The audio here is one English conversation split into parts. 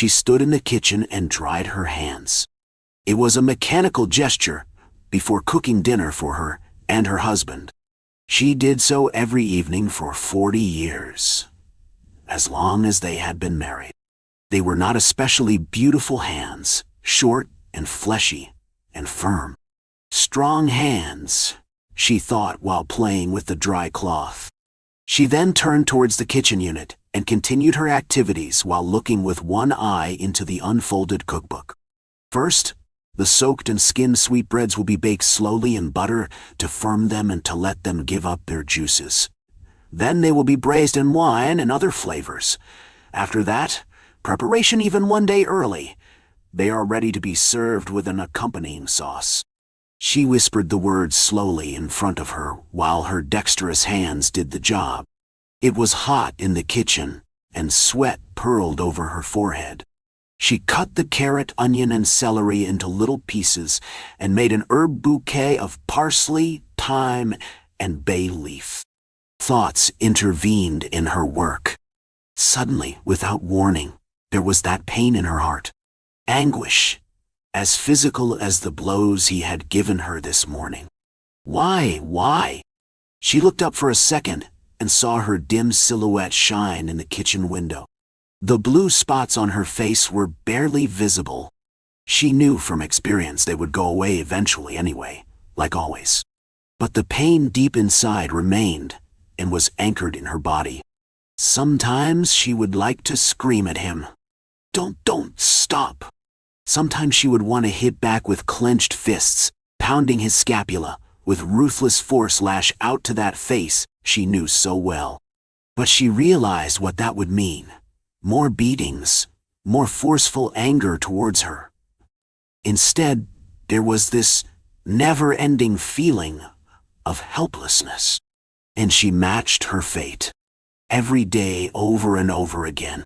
She stood in the kitchen and dried her hands. It was a mechanical gesture before cooking dinner for her and her husband. She did so every evening for 40 years, as long as they had been married. They were not especially beautiful hands, short and fleshy and firm. Strong hands, she thought while playing with the dry cloth. She then turned towards the kitchen unit and continued her activities while looking with one eye into the unfolded cookbook. First, the soaked and skinned sweetbreads will be baked slowly in butter to firm them and to let them give up their juices. Then they will be braised in wine and other flavors. After that, preparation even one day early, they are ready to be served with an accompanying sauce. She whispered the words slowly in front of her while her dexterous hands did the job. It was hot in the kitchen, and sweat purled over her forehead. She cut the carrot, onion, and celery into little pieces and made an herb bouquet of parsley, thyme, and bay leaf. Thoughts intervened in her work. Suddenly, without warning, there was that pain in her heart. Anguish, as physical as the blows he had given her this morning. Why? She looked up for a second and saw her dim silhouette shine in the kitchen window. The blue spots on her face were barely visible. She knew from experience they would go away eventually anyway, like always. But the pain deep inside remained and was anchored in her body. Sometimes she would like to scream at him. Don't stop. Sometimes she would want to hit back with clenched fists, pounding his scapula, with ruthless force lash out to that face she knew so well. But she realized what that would mean. More beatings, more forceful anger towards her. Instead, there was this never-ending feeling of helplessness. And she matched her fate, every day over and over again.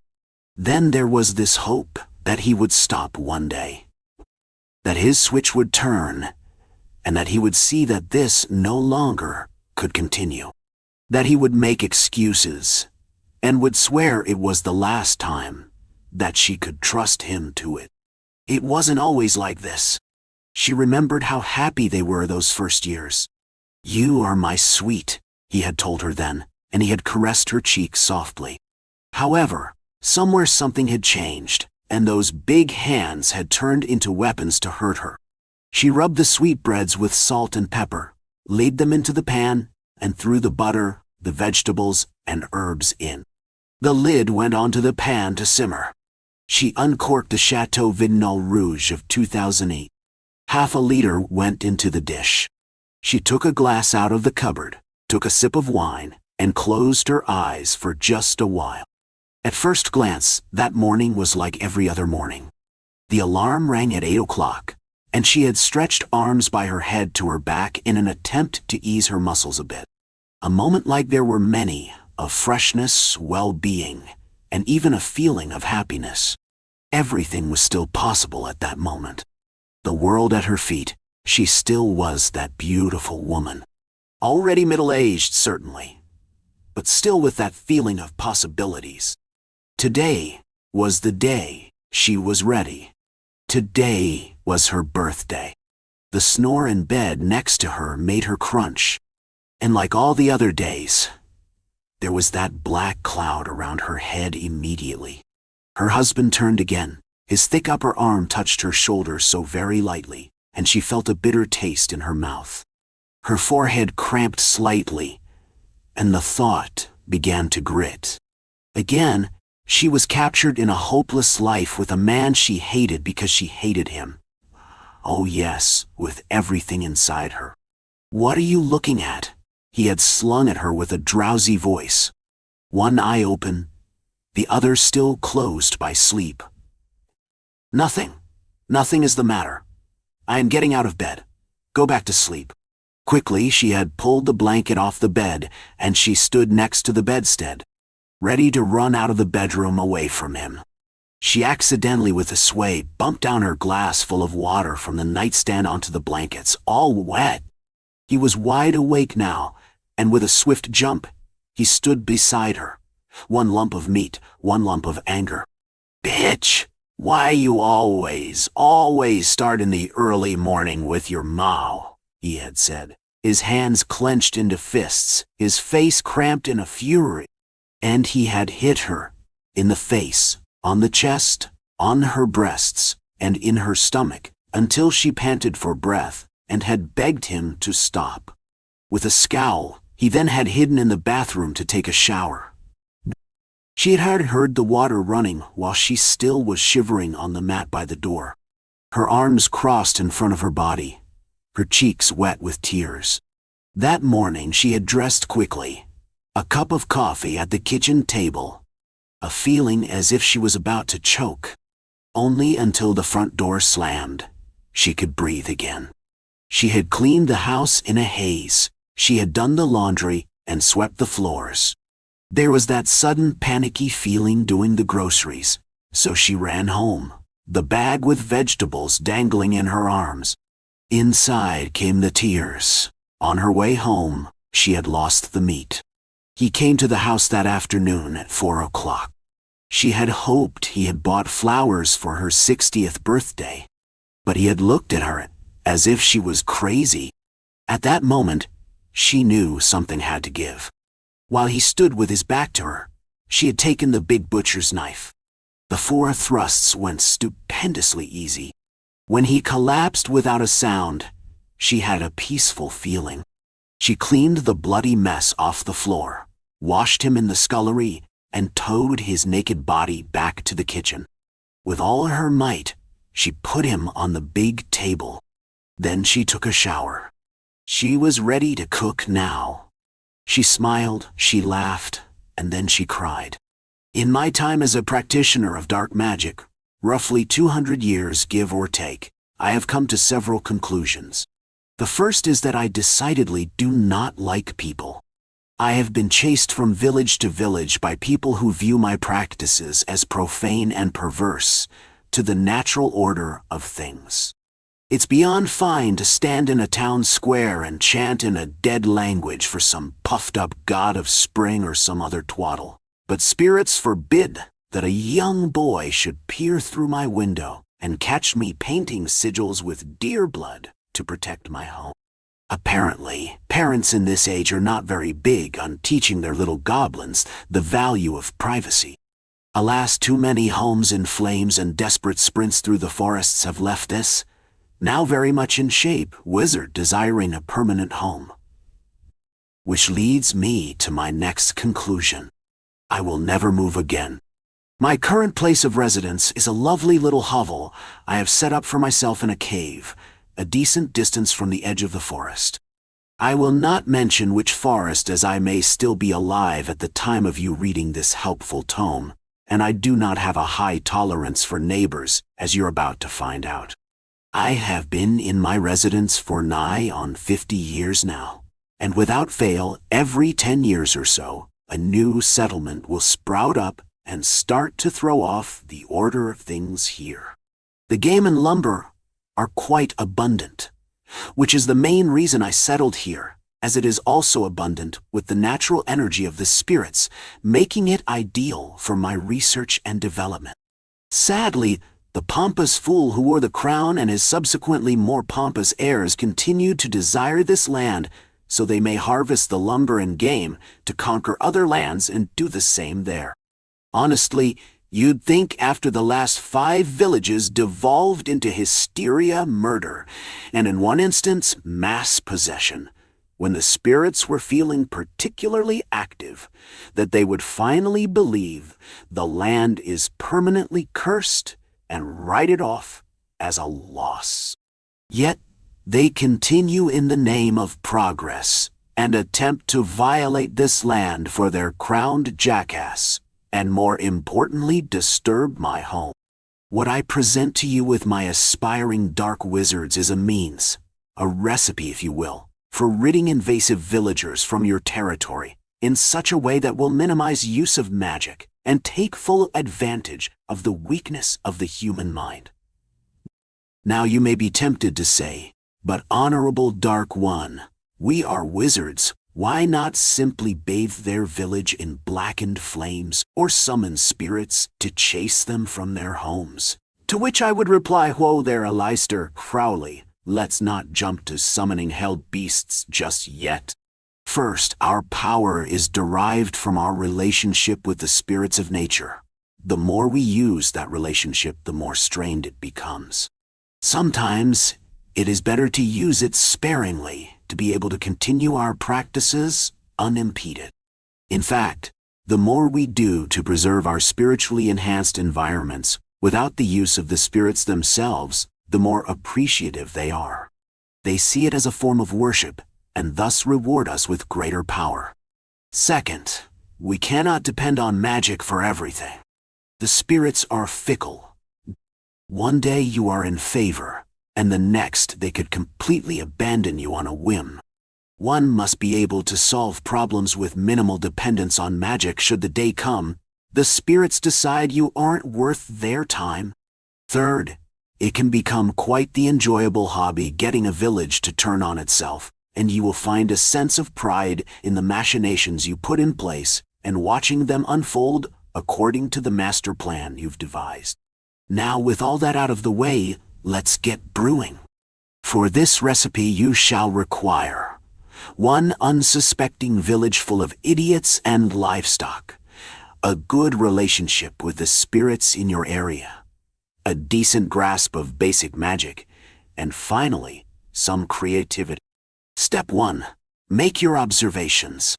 Then there was this hope that he would stop one day, that his switch would turn, and that he would see that this no longer could continue, that he would make excuses, and would swear it was the last time that she could trust him to it. It wasn't always like this. She remembered how happy they were those first years. "You are my sweet," he had told her then, and he had caressed her cheek softly. However, somewhere something had changed, and those big hands had turned into weapons to hurt her. She rubbed the sweetbreads with salt and pepper, laid them into the pan, and threw the butter, the vegetables, and herbs in. The lid went onto the pan to simmer. She uncorked the Chateau Vignal Rouge of 2008. Half a liter went into the dish. She took a glass out of the cupboard, took a sip of wine, and closed her eyes for just a while. At first glance, that morning was like every other morning. The alarm rang at 8 o'clock, and she had stretched arms by her head to her back in an attempt to ease her muscles a bit. A moment like there were many, of freshness, well-being, and even a feeling of happiness. Everything was still possible at that moment. The world at her feet, she still was that beautiful woman. Already middle-aged, certainly, but still with that feeling of possibilities. Today was the day she was ready. Today was her birthday. The snore in bed next to her made her crunch. And like all the other days, there was that black cloud around her head immediately. Her husband turned again. His thick upper arm touched her shoulder so very lightly, and she felt a bitter taste in her mouth. Her forehead cramped slightly, and the thought began to grit. Again, she was captured in a hopeless life with a man she hated because she hated him. Oh yes, with everything inside her. "What are you looking at?" he had slung at her with a drowsy voice. One eye open, the other still closed by sleep. Nothing is the matter. I am getting out of bed. Go back to sleep." Quickly, she had pulled the blanket off the bed, and she stood next to the bedstead, ready to run out of the bedroom away from him. She accidentally, with a sway, bumped down her glass full of water from the nightstand onto the blankets, all wet. He was wide awake now, and with a swift jump, he stood beside her. One lump of meat, one lump of anger. "Bitch!" "Why you always start in the early morning with your Mao," he had said, his hands clenched into fists, his face cramped in a fury. And he had hit her, in the face, on the chest, on her breasts, and in her stomach, until she panted for breath, and had begged him to stop. With a scowl, he then had hidden in the bathroom to take a shower. She had heard the water running while she still was shivering on the mat by the door, her arms crossed in front of her body, her cheeks wet with tears. That morning she had dressed quickly, a cup of coffee at the kitchen table, a feeling as if she was about to choke. Only until the front door slammed, she could breathe again. She had cleaned the house in a haze. She had done the laundry and swept the floors. There was that sudden panicky feeling doing the groceries, so she ran home, the bag with vegetables dangling in her arms. Inside came the tears. On her way home, she had lost the meat. He came to the house that afternoon at 4 o'clock. She had hoped he had bought flowers for her 60th birthday, but he had looked at her as if she was crazy. At that moment, she knew something had to give. While he stood with his back to her, she had taken the big butcher's knife. The 4 thrusts went stupendously easy. When he collapsed without a sound, she had a peaceful feeling. She cleaned the bloody mess off the floor, washed him in the scullery, and towed his naked body back to the kitchen. With all her might, she put him on the big table. Then she took a shower. She was ready to cook now. She smiled, she laughed, and then she cried. In my time as a practitioner of dark magic, roughly 200 years give or take, I have come to several conclusions. The first is that I decidedly do not like people. I have been chased from village to village by people who view my practices as profane and perverse to the natural order of things. It's beyond fine to stand in a town square and chant in a dead language for some puffed-up god of spring or some other twaddle. But spirits forbid that a young boy should peer through my window and catch me painting sigils with deer blood to protect my home. Apparently, parents in this age are not very big on teaching their little goblins the value of privacy. Alas, too many homes in flames and desperate sprints through the forests have left this, now very much in shape, wizard desiring a permanent home. Which leads me to my next conclusion. I will never move again. My current place of residence is a lovely little hovel I have set up for myself in a cave, a decent distance from the edge of the forest. I will not mention which forest, as I may still be alive at the time of you reading this helpful tome, and I do not have a high tolerance for neighbors, as you're about to find out. I have been in my residence for nigh on 50 years now, and without fail, every 10 years or so, a new settlement will sprout up and start to throw off the order of things here. The game and lumber are quite abundant, which is the main reason I settled here, as it is also abundant with the natural energy of the spirits, making it ideal for my research and development. Sadly, the pompous fool who wore the crown and his subsequently more pompous heirs continued to desire this land so they may harvest the lumber and game to conquer other lands and do the same there. Honestly, you'd think after the last 5 villages devolved into hysteria, murder, and in one instance, mass possession, when the spirits were feeling particularly active, that they would finally believe the land is permanently cursed and write it off as a loss. Yet, they continue in the name of progress and attempt to violate this land for their crowned jackass, and more importantly disturb my home. What I present to you with my aspiring dark wizards is a means, a recipe if you will, for ridding invasive villagers from your territory in such a way that will minimize use of magic and take full advantage of the weakness of the human mind. Now you may be tempted to say, but Honorable Dark One, we are wizards, why not simply bathe their village in blackened flames or summon spirits to chase them from their homes? To which I would reply, whoa there, Aleister Crowley, let's not jump to summoning held beasts just yet. First, our power is derived from our relationship with the spirits of nature. The more we use that relationship, the more strained it becomes. Sometimes, it is better to use it sparingly to be able to continue our practices unimpeded. In fact, the more we do to preserve our spiritually enhanced environments without the use of the spirits themselves, the more appreciative they are. They see it as a form of worship and thus reward us with greater power. Second, we cannot depend on magic for everything. The spirits are fickle. One day you are in favor, and the next they could completely abandon you on a whim. One must be able to solve problems with minimal dependence on magic should the day come the spirits decide you aren't worth their time. Third, it can become quite the enjoyable hobby getting a village to turn on itself, and you will find a sense of pride in the machinations you put in place and watching them unfold according to the master plan you've devised. Now, with all that out of the way, let's get brewing. For this recipe you shall require one unsuspecting village full of idiots and livestock, a good relationship with the spirits in your area, a decent grasp of basic magic, and finally, some creativity. Step 1. Make your observations.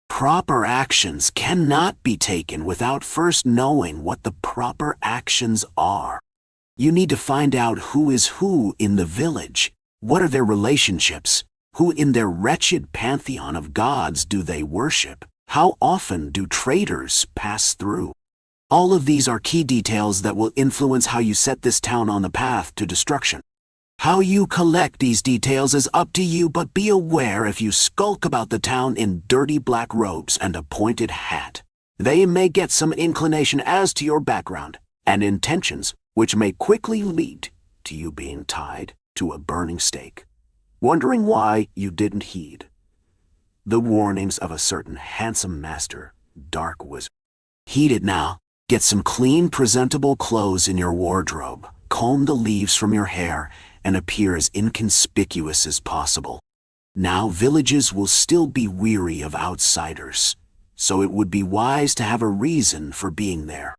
Proper actions cannot be taken without first knowing what the proper actions are. You need to find out who is who in the village, what are their relationships, who in their wretched pantheon of gods do they worship, how often do traders pass through. All of these are key details that will influence how you set this town on the path to destruction. How you collect these details is up to you, but be aware if you skulk about the town in dirty black robes and a pointed hat, they may get some inclination as to your background and intentions, which may quickly lead to you being tied to a burning stake, wondering why you didn't heed the warnings of a certain handsome master, dark wizard. Heed it now. Get some clean, presentable clothes in your wardrobe, comb the leaves from your hair, and appear as inconspicuous as possible. Now, villages will still be weary of outsiders, so it would be wise to have a reason for being there.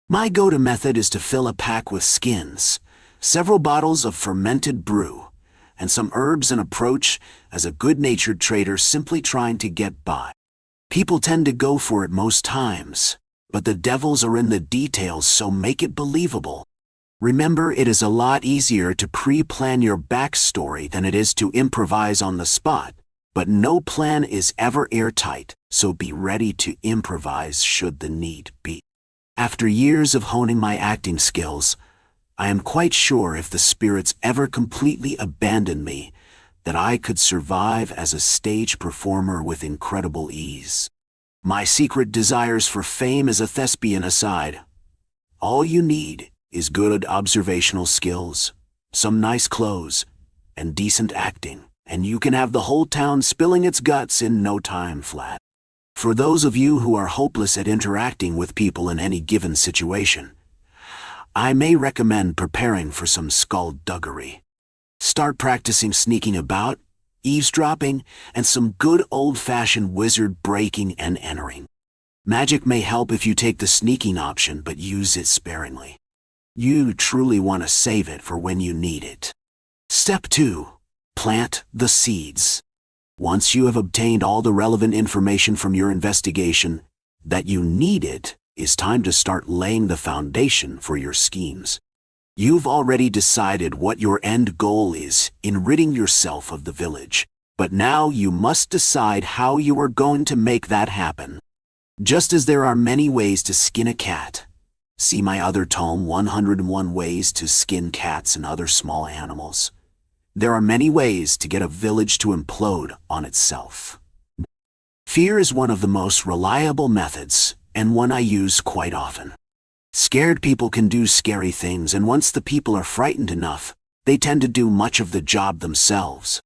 My go-to method is to fill a pack with skins, several bottles of fermented brew, and some herbs, and approach as a good-natured trader simply trying to get by. People tend to go for it most times, but the devils are in the details, so make it believable. Remember, it is a lot easier to pre-plan your backstory than it is to improvise on the spot, but no plan is ever airtight, so be ready to improvise should the need be. After years of honing my acting skills, I am quite sure if the spirits ever completely abandoned me, that I could survive as a stage performer with incredible ease. My secret desires for fame as a thespian aside, all you need is good observational skills, some nice clothes, and decent acting, and you can have the whole town spilling its guts in no time flat. For those of you who are hopeless at interacting with people in any given situation, I may recommend preparing for some skullduggery. Start practicing sneaking about, eavesdropping, and some good old-fashioned wizard breaking and entering. Magic may help if you take the sneaking option, but use it sparingly. You truly want to save it for when you need it. Step 2. Plant the seeds. Once you have obtained all the relevant information from your investigation that you needed, it's time to start laying the foundation for your schemes. You've already decided what your end goal is in ridding yourself of the village, but now you must decide how you are going to make that happen. Just as there are many ways to skin a cat, see my other tome, 101 Ways to Skin Cats and Other Small Animals. There are many ways to get a village to implode on itself. Fear is one of the most reliable methods, and one I use quite often. Scared people can do scary things, and once the people are frightened enough, they tend to do much of the job themselves.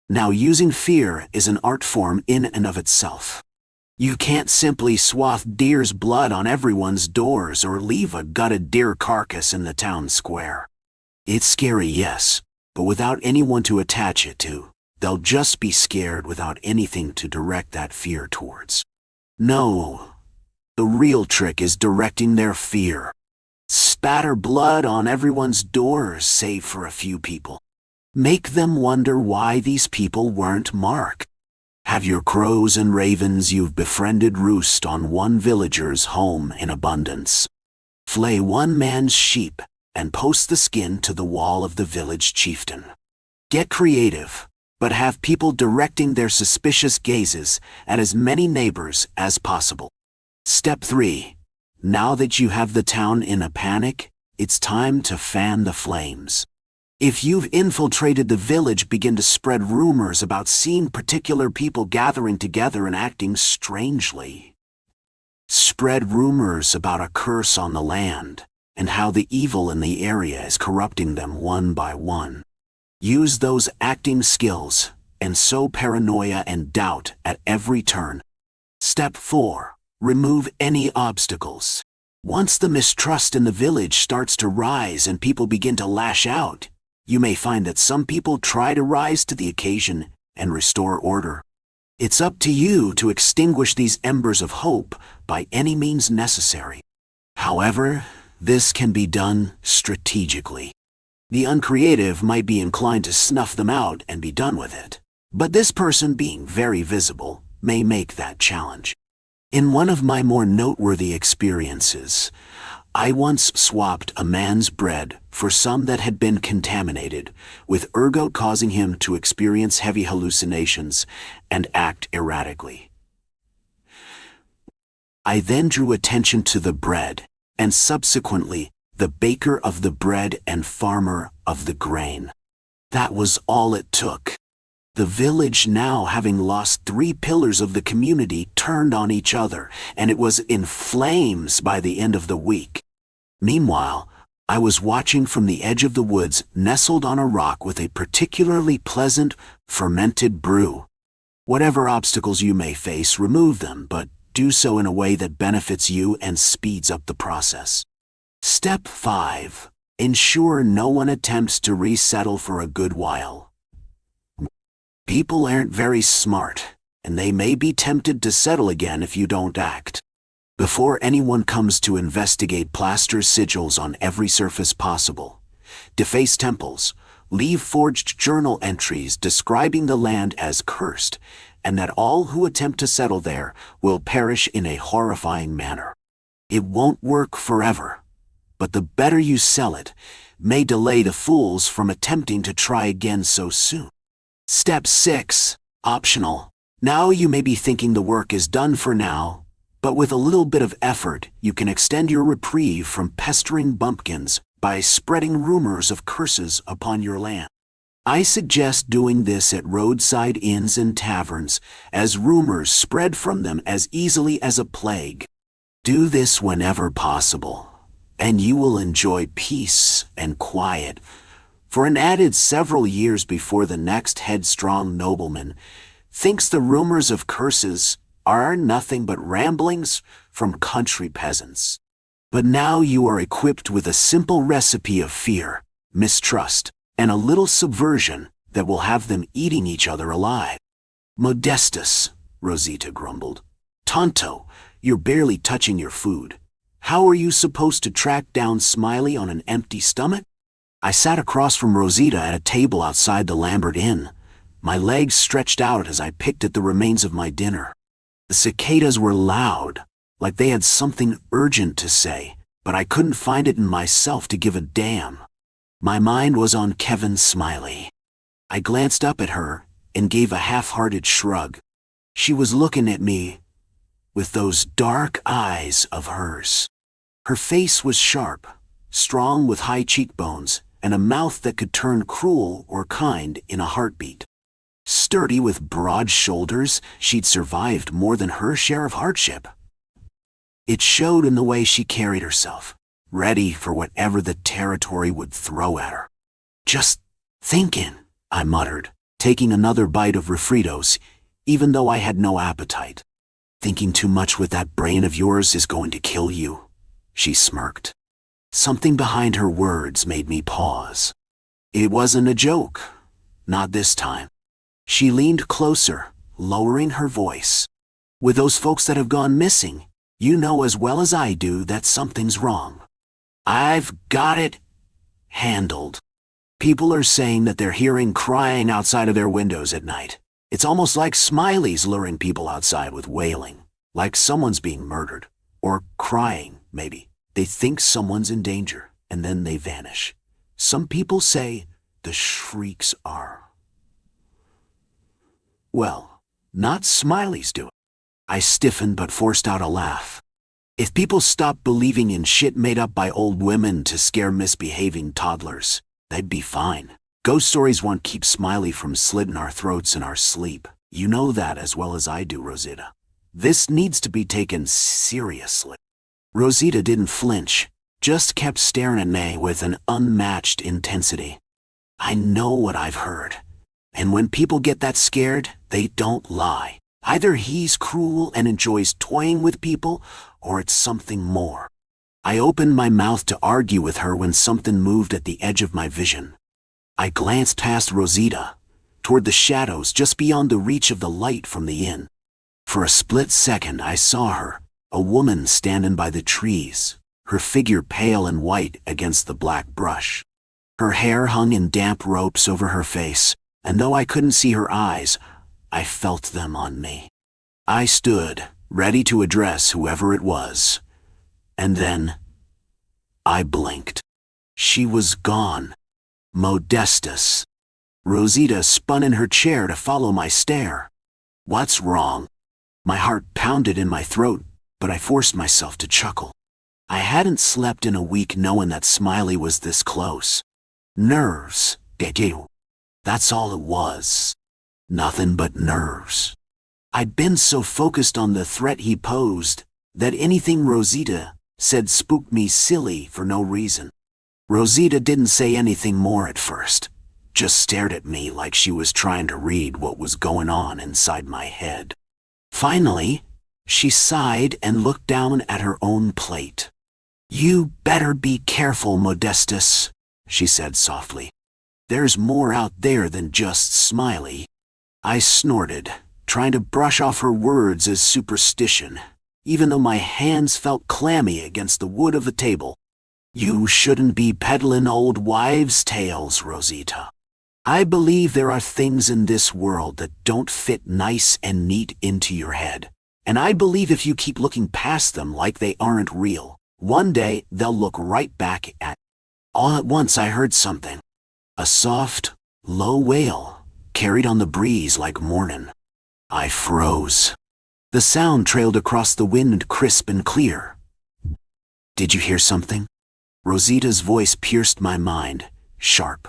Now, using fear is an art form in and of itself. You can't simply swath deer's blood on everyone's doors or leave a gutted deer carcass in the town square. It's scary, yes, but without anyone to attach it to, they'll just be scared without anything to direct that fear towards. No, the real trick is directing their fear. Spatter blood on everyone's doors save for a few people. Make them wonder why these people weren't marked. Have your crows and ravens you've befriended roost on one villager's home in abundance. Flay one man's sheep and post the skin to the wall of the village chieftain. Get creative, but have people directing their suspicious gazes at as many neighbors as possible. Step 3. Now that you have the town in a panic, it's time to fan the flames. If you've infiltrated the village, begin to spread rumors about seeing particular people gathering together and acting strangely. Spread rumors about a curse on the land and how the evil in the area is corrupting them one by one. Use those acting skills and sow paranoia and doubt at every turn. Step 4. Remove any obstacles. Once the mistrust in the village starts to rise and people begin to lash out, you may find that some people try to rise to the occasion and restore order. It's up to you to extinguish these embers of hope by any means necessary. However, this can be done strategically. The uncreative might be inclined to snuff them out and be done with it, but this person, being very visible, may make that challenge. In one of my more noteworthy experiences, I once swapped a man's bread for some that had been contaminated, with ergot causing him to experience heavy hallucinations and act erratically. I then drew attention to the bread, and subsequently the baker of the bread and farmer of the grain. That was all it took. The village, now having lost 3 pillars of the community, turned on each other, and it was in flames by the end of the week. Meanwhile, I was watching from the edge of the woods, nestled on a rock with a particularly pleasant, fermented brew. Whatever obstacles you may face, remove them, but do so in a way that benefits you and speeds up the process. Step 5. Ensure no one attempts to resettle for a good while. People aren't very smart, and they may be tempted to settle again if you don't act. Before anyone comes to investigate, plaster sigils on every surface possible, deface temples, leave forged journal entries describing the land as cursed, and that all who attempt to settle there will perish in a horrifying manner. It won't work forever, but the better you sell it may delay the fools from attempting to try again so soon. Step 6. Optional. Now you may be thinking the work is done for now, but with a little bit of effort, you can extend your reprieve from pestering bumpkins by spreading rumors of curses upon your land. I suggest doing this at roadside inns and taverns, as rumors spread from them as easily as a plague. Do this whenever possible, and you will enjoy peace and quiet for an added several years before the next headstrong nobleman thinks the rumors of curses are nothing but ramblings from country peasants. But now you are equipped with a simple recipe of fear, mistrust, and a little subversion that will have them eating each other alive. Modestus, Rosita grumbled. Tonto, you're barely touching your food. How are you supposed to track down Smiley on an empty stomach? I sat across from Rosita at a table outside the Lambert Inn, my legs stretched out as I picked at the remains of my dinner. The cicadas were loud, like they had something urgent to say, but I couldn't find it in myself to give a damn. My mind was on Kevin Smiley. I glanced up at her and gave a half-hearted shrug. She was looking at me with those dark eyes of hers. Her face was sharp, strong with high cheekbones, and a mouth that could turn cruel or kind in a heartbeat. Sturdy with broad shoulders, she'd survived more than her share of hardship. It showed in the way she carried herself, ready for whatever the territory would throw at her. Just thinking, I muttered, taking another bite of refritos, even though I had no appetite. Thinking too much with that brain of yours is going to kill you, she smirked. Something behind her words made me pause. It wasn't a joke. Not this time. She leaned closer, lowering her voice. With those folks that have gone missing, you know as well as I do that something's wrong. I've got it handled. People are saying that they're hearing crying outside of their windows at night. It's almost like Smiley's luring people outside with wailing, like someone's being murdered. Or crying, maybe. They think someone's in danger, and then they vanish. Some people say the shrieks are. Well, not Smiley's doing. I stiffened but forced out a laugh. If people stopped believing in shit made up by old women to scare misbehaving toddlers, they'd be fine. Ghost stories won't keep Smiley from slitting our throats in our sleep. You know that as well as I do, Rosita. This needs to be taken seriously. Rosita didn't flinch, just kept staring at me with an unmatched intensity. I know what I've heard. And when people get that scared, they don't lie. Either he's cruel and enjoys toying with people, or it's something more. I opened my mouth to argue with her when something moved at the edge of my vision. I glanced past Rosita, toward the shadows just beyond the reach of the light from the inn. For a split second I saw her, a woman standing by the trees, her figure pale and white against the black brush. Her hair hung in damp ropes over her face, and though I couldn't see her eyes, I felt them on me. I stood, ready to address whoever it was. And then, I blinked. She was gone. Modestus. Rosita spun in her chair to follow my stare. What's wrong? My heart pounded in my throat, but I forced myself to chuckle. I hadn't slept in a week knowing that Smiley was this close. Nerves, did you? That's all it was. Nothing but nerves. I'd been so focused on the threat he posed that anything Rosita said spooked me silly for no reason. Rosita didn't say anything more at first, just stared at me like she was trying to read what was going on inside my head. Finally, she sighed and looked down at her own plate. You better be careful, Modestus, she said softly. There's more out there than just Smiley. I snorted, trying to brush off her words as superstition, even though my hands felt clammy against the wood of the table. You shouldn't be peddling old wives' tales, Rosita. I believe there are things in this world that don't fit nice and neat into your head. And I believe if you keep looking past them like they aren't real, one day they'll look right back at. All at once I heard something. A soft, low wail, carried on the breeze like morning. I froze. The sound trailed across the wind crisp and clear. Did you hear something? Rosita's voice pierced my mind, sharp.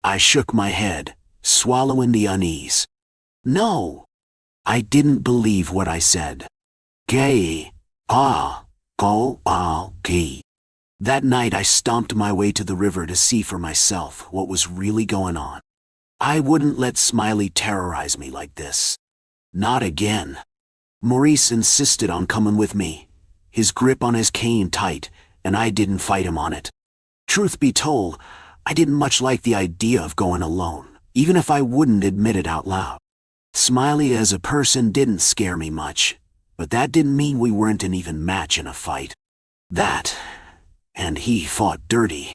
I shook my head, swallowing the unease. No. I didn't believe what I said. Gay, gee. That night I stomped my way to the river to see for myself what was really going on. I wouldn't let Smiley terrorize me like this. Not again. Maurice insisted on coming with me, his grip on his cane tight, and I didn't fight him on it. Truth be told, I didn't much like the idea of going alone, even if I wouldn't admit it out loud. Smiley as a person didn't scare me much, but that didn't mean we weren't an even match in a fight. That, and he fought dirty.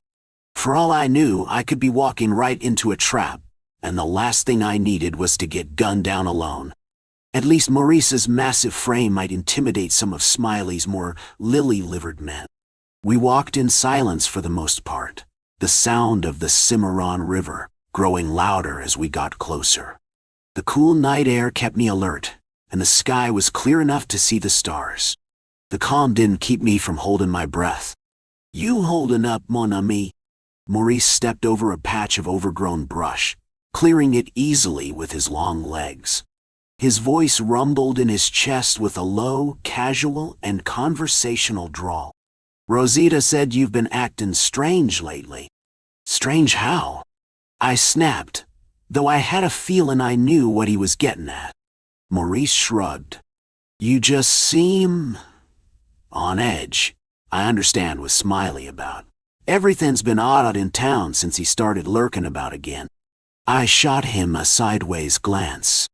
For all I knew, I could be walking right into a trap, and the last thing I needed was to get gunned down alone. At least Maurice's massive frame might intimidate some of Smiley's more lily-livered men. We walked in silence for the most part, the sound of the Cimarron River growing louder as we got closer. The cool night air kept me alert, and the sky was clear enough to see the stars. The calm didn't keep me from holding my breath. You holding up, mon ami? Maurice stepped over a patch of overgrown brush, clearing it easily with his long legs. His voice rumbled in his chest with a low, casual, and conversational drawl. Rosita said you've been acting strange lately. Strange how? I snapped, though I had a feeling I knew what he was getting at. Maurice shrugged. You just seem on edge. I understand with Smiley about. Everything's been odd in town since he started lurking about again. I shot him a sideways glance.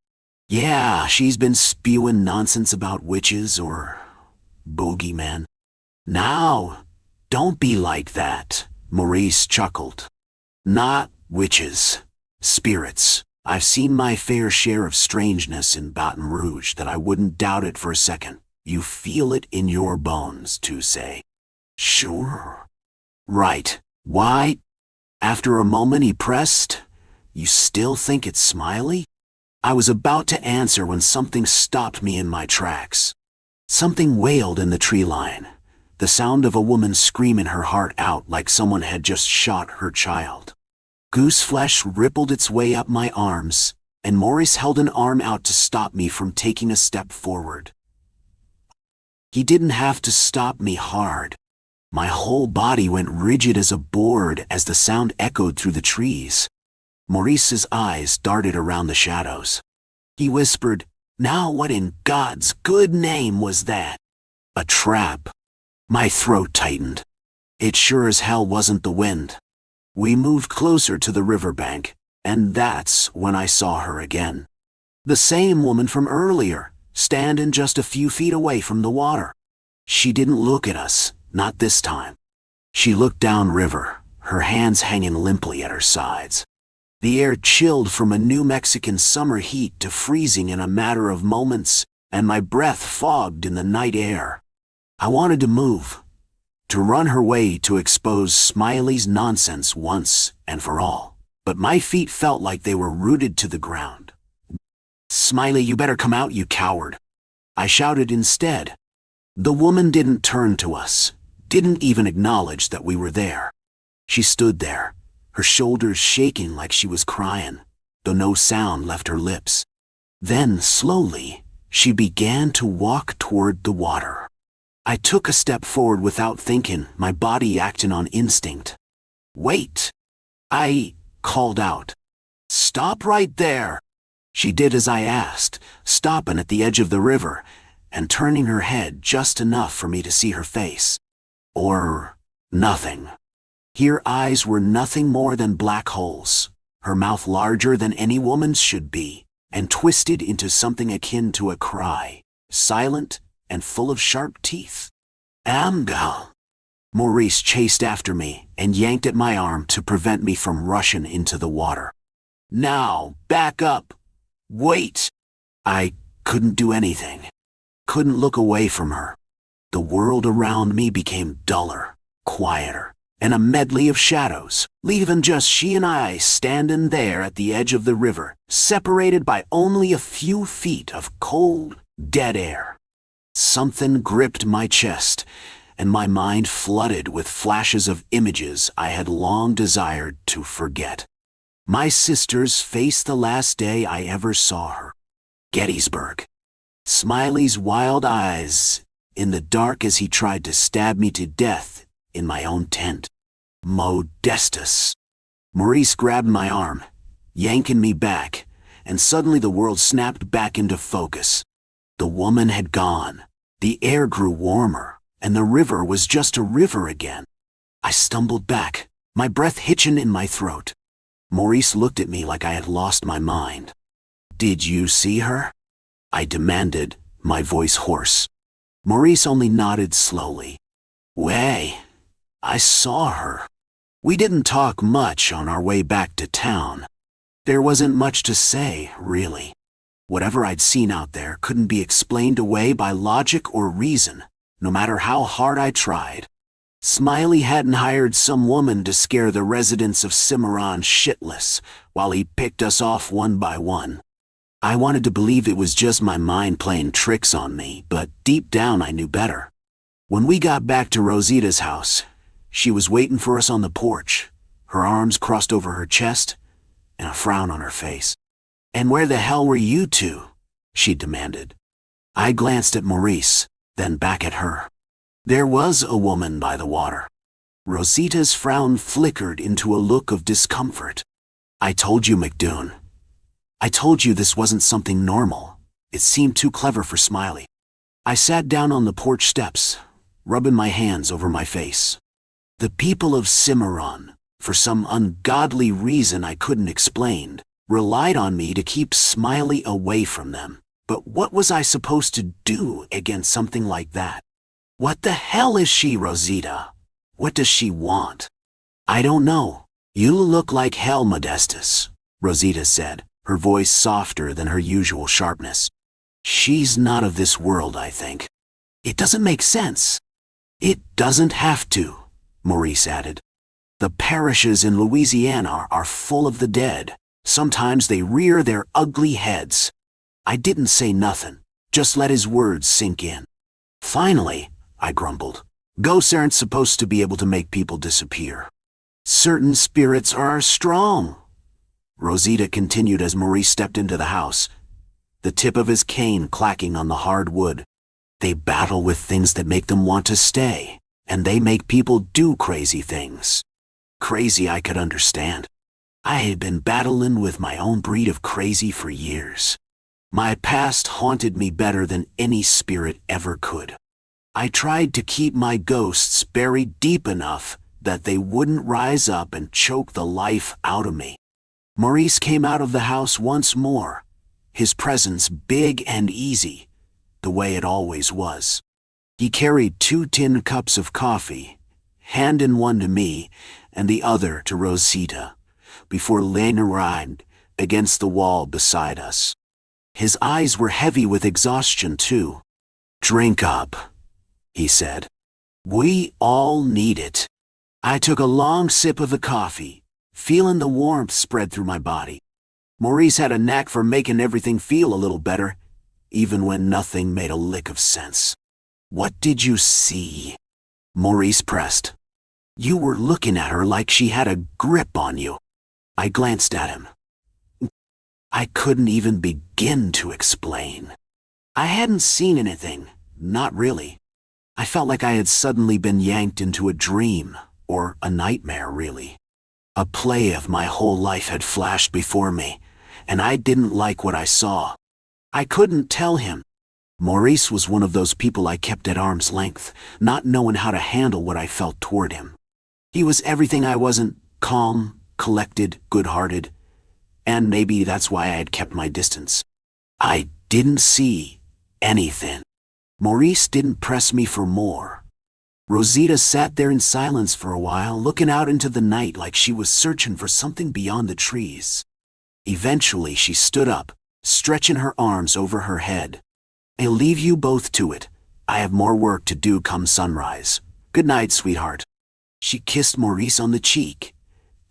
Yeah, she's been spewing nonsense about witches or boogeymen. Now, don't be like that, Maurice chuckled. Not witches, spirits. I've seen my fair share of strangeness in Baton Rouge that I wouldn't doubt it for a second. You feel it in your bones, to say. Sure. Right. Why? After a moment he pressed, you still think it's Smiley? I was about to answer when something stopped me in my tracks. Something wailed in the tree line, the sound of a woman screaming her heart out like someone had just shot her child. Goose flesh rippled its way up my arms, and Maurice held an arm out to stop me from taking a step forward. He didn't have to stop me hard. My whole body went rigid as a board as the sound echoed through the trees. Maurice's eyes darted around the shadows. He whispered, "Now what in God's good name was that?" A trap. My throat tightened. It sure as hell wasn't the wind. We moved closer to the riverbank, and that's when I saw her again. The same woman from earlier, standing just a few feet away from the water. She didn't look at us, not this time. She looked downriver, her hands hanging limply at her sides. The air chilled from a New Mexican summer heat to freezing in a matter of moments, and my breath fogged in the night air. I wanted to move, to run her way to expose Smiley's nonsense once and for all, but my feet felt like they were rooted to the ground. "Smiley, you better come out, you coward," I shouted instead. The woman didn't turn to us, didn't even acknowledge that we were there. She stood there, her shoulders shaking like she was crying, though no sound left her lips. Then, slowly, she began to walk toward the water. I took a step forward without thinking, my body acting on instinct. "Wait!" I called out. "Stop right there!" She did as I asked, stopping at the edge of the river and turning her head just enough for me to see her face. Or nothing. Her eyes were nothing more than black holes, her mouth larger than any woman's should be, and twisted into something akin to a cry, silent and full of sharp teeth. "Amgal!" Maurice chased after me and yanked at my arm to prevent me from rushing into the water. "Now, back up! Wait!" I couldn't do anything. Couldn't look away from her. The world around me became duller, quieter, and a medley of shadows, leaving just she and I standing there at the edge of the river, separated by only a few feet of cold, dead air. Something gripped my chest, and my mind flooded with flashes of images I had long desired to forget. My sister's face the last day I ever saw her. Gettysburg. Smiley's wild eyes in the dark as he tried to stab me to death in my own tent. Modestus. Maurice grabbed my arm, yanking me back, and suddenly the world snapped back into focus. The woman had gone. The air grew warmer, and the river was just a river again. I stumbled back, my breath hitching in my throat. Maurice looked at me like I had lost my mind. "Did you see her?" I demanded, my voice hoarse. Maurice only nodded slowly. "Way, I saw her." We didn't talk much on our way back to town. There wasn't much to say, really. Whatever I'd seen out there couldn't be explained away by logic or reason, no matter how hard I tried. Smiley hadn't hired some woman to scare the residents of Cimarron shitless while he picked us off one by one. I wanted to believe it was just my mind playing tricks on me, but deep down I knew better. When we got back to Rosita's house, she was waiting for us on the porch, her arms crossed over her chest and a frown on her face. "And where the hell were you two?" she demanded. I glanced at Maurice, then back at her. There was a woman by the water. Rosita's frown flickered into a look of discomfort. "I told you, McDoon. I told you this wasn't something normal. It seemed too clever for Smiley." I sat down on the porch steps, rubbing my hands over my face. The people of Cimarron, for some ungodly reason I couldn't explain, relied on me to keep Smiley away from them. But what was I supposed to do against something like that? What the hell is she, Rosita? What does she want? I don't know. You look like hell, Modestus, Rosita said, her voice softer than her usual sharpness. She's not of this world, I think. It doesn't make sense. It doesn't have to, Maurice added. The parishes in Louisiana are full of the dead. Sometimes they rear their ugly heads. I didn't say nothing, just let his words sink in. Finally, I grumbled, ghosts aren't supposed to be able to make people disappear. Certain spirits are strong, Rosita continued as Maurice stepped into the house, the tip of his cane clacking on the hard wood. They battle with things that make them want to stay, and they make people do crazy things. Crazy I could understand. I had been battling with my own breed of crazy for years. My past haunted me better than any spirit ever could. I tried to keep my ghosts buried deep enough that they wouldn't rise up and choke the life out of me. Maurice came out of the house once more, his presence big and easy, the way it always was. He carried 2 tin cups of coffee, handing one to me and the other to Rosita, before laying arrived against the wall beside us. His eyes were heavy with exhaustion, too. Drink up, he said. We all need it. I took a long sip of the coffee, feeling the warmth spread through my body. Maurice had a knack for making everything feel a little better, even when nothing made a lick of sense. What did you see? Maurice pressed. You were looking at her like she had a grip on you. I glanced at him. I couldn't even begin to explain. I hadn't seen anything, not really. I felt like I had suddenly been yanked into a dream, or a nightmare, really. A play of my whole life had flashed before me, and I didn't like what I saw. I couldn't tell him. Maurice was one of those people I kept at arm's length, not knowing how to handle what I felt toward him. He was everything I wasn't: calm, collected, good-hearted, and maybe that's why I had kept my distance. I didn't see anything. Maurice didn't press me for more. Rosita sat there in silence for a while, looking out into the night like she was searching for something beyond the trees. Eventually she stood up, stretching her arms over her head. I'll leave you both to it. I have more work to do come sunrise. Good night, sweetheart. She kissed Maurice on the cheek,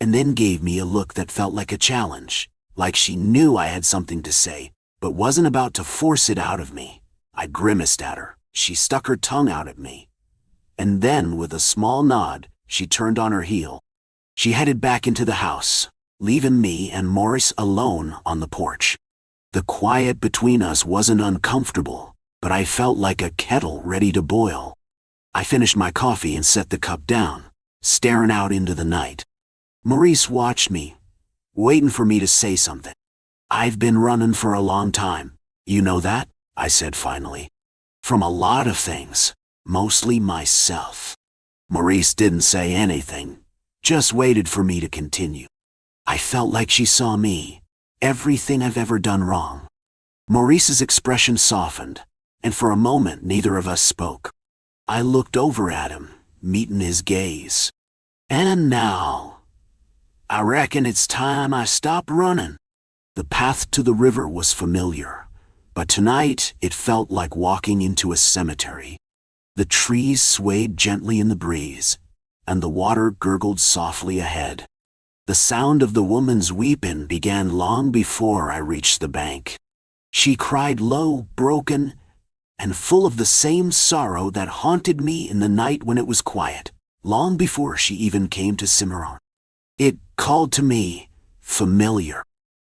and then gave me a look that felt like a challenge, like she knew I had something to say, but wasn't about to force it out of me. I grimaced at her. She stuck her tongue out at me. And then, with a small nod, she turned on her heel. She headed back into the house, leaving me and Maurice alone on the porch. The quiet between us wasn't uncomfortable, but I felt like a kettle ready to boil. I finished my coffee and set the cup down, staring out into the night. Maurice watched me, waiting for me to say something. I've been running for a long time. You know that? I said finally. From a lot of things, mostly myself. Maurice didn't say anything, just waited for me to continue. I felt like she saw me, everything I've ever done wrong. Maurice's expression softened, and for a moment neither of us spoke. I looked over at him, meeting his gaze. And now, I reckon it's time I stopped running. The path to the river was familiar, but tonight it felt like walking into a cemetery. The trees swayed gently in the breeze, and the water gurgled softly ahead. The sound of the woman's weeping began long before I reached the bank. She cried low, broken, and full of the same sorrow that haunted me in the night when it was quiet, long before she even came to Cimarron. It called to me, familiar,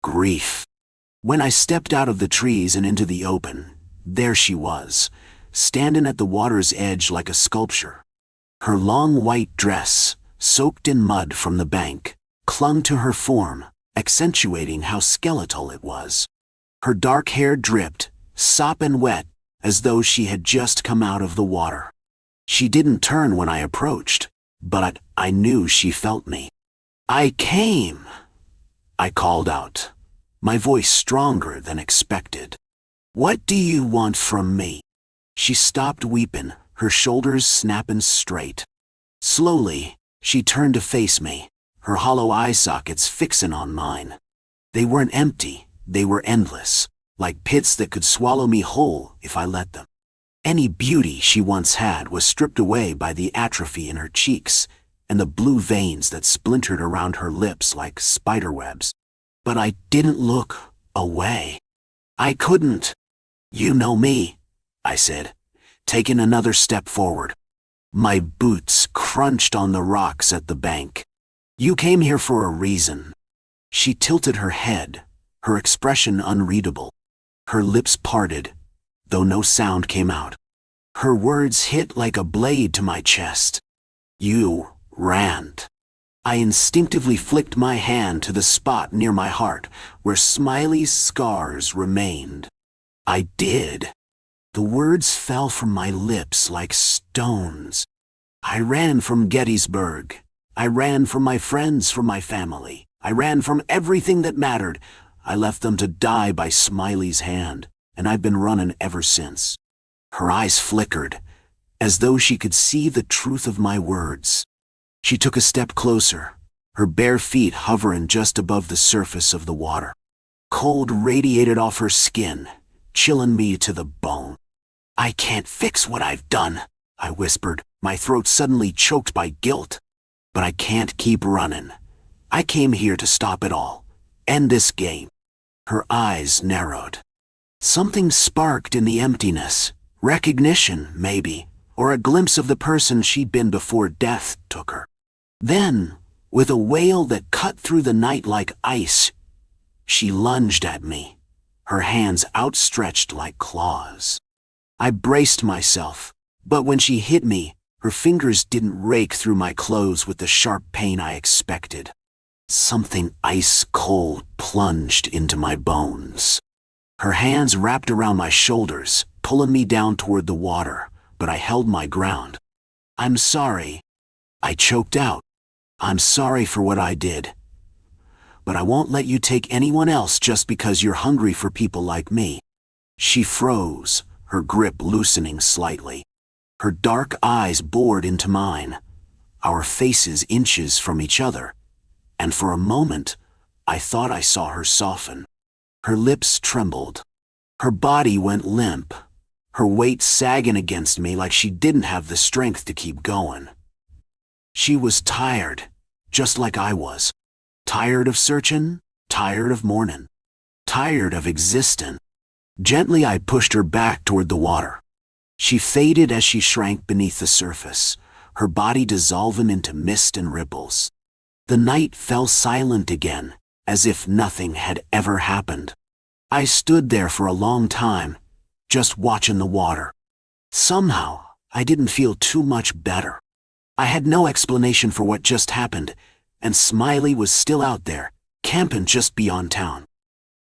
grief. When I stepped out of the trees and into the open, there she was, standing at the water's edge like a sculpture. Her long white dress, soaked in mud from the bank, clung to her form, accentuating how skeletal it was. Her dark hair dripped, sopping wet, as though she had just come out of the water. She didn't turn when I approached, but I knew she felt me. "I came," I called out, my voice stronger than expected. "What do you want from me?" She stopped weeping, her shoulders snapping straight. Slowly, she turned to face me, her hollow eye sockets fixing on mine. They weren't empty, they were endless, like pits that could swallow me whole if I let them. Any beauty she once had was stripped away by the atrophy in her cheeks and the blue veins that splintered around her lips like spiderwebs. But I didn't look away. I couldn't. "You know me," I said, taking another step forward. My boots crunched on the rocks at the bank. "You came here for a reason." She tilted her head, her expression unreadable. Her lips parted, though no sound came out. Her words hit like a blade to my chest. "You ran." I instinctively flicked my hand to the spot near my heart where Smiley's scars remained. "I did." The words fell from my lips like stones. "I ran from Gettysburg. I ran from my friends, from my family. I ran from everything that mattered. I left them to die by Smiley's hand, and I've been running ever since." Her eyes flickered, as though she could see the truth of my words. She took a step closer, her bare feet hovering just above the surface of the water. Cold radiated off her skin, chilling me to the bone. "I can't fix what I've done," I whispered, my throat suddenly choked by guilt. "But I can't keep running. I came here to stop it all. End this game." Her eyes narrowed. Something sparked in the emptiness. Recognition, maybe, or a glimpse of the person she'd been before death took her. Then, with a wail that cut through the night like ice, she lunged at me, her hands outstretched like claws. I braced myself, but when she hit me, her fingers didn't rake through my clothes with the sharp pain I expected. Something ice cold plunged into my bones. Her hands wrapped around my shoulders, pulling me down toward the water, but I held my ground. "I'm sorry," I choked out. "I'm sorry for what I did. But I won't let you take anyone else just because you're hungry for people like me." She froze, her grip loosening slightly. Her dark eyes bored into mine, our faces inches from each other, and for a moment, I thought I saw her soften. Her lips trembled. Her body went limp, her weight sagging against me like she didn't have the strength to keep going. She was tired, just like I was. Tired of searching, tired of mourning, tired of existing. Gently I pushed her back toward the water. She faded as she shrank beneath the surface, her body dissolving into mist and ripples. The night fell silent again, as if nothing had ever happened. I stood there for a long time, just watching the water. Somehow, I didn't feel too much better. I had no explanation for what just happened, and Smiley was still out there, camping just beyond town.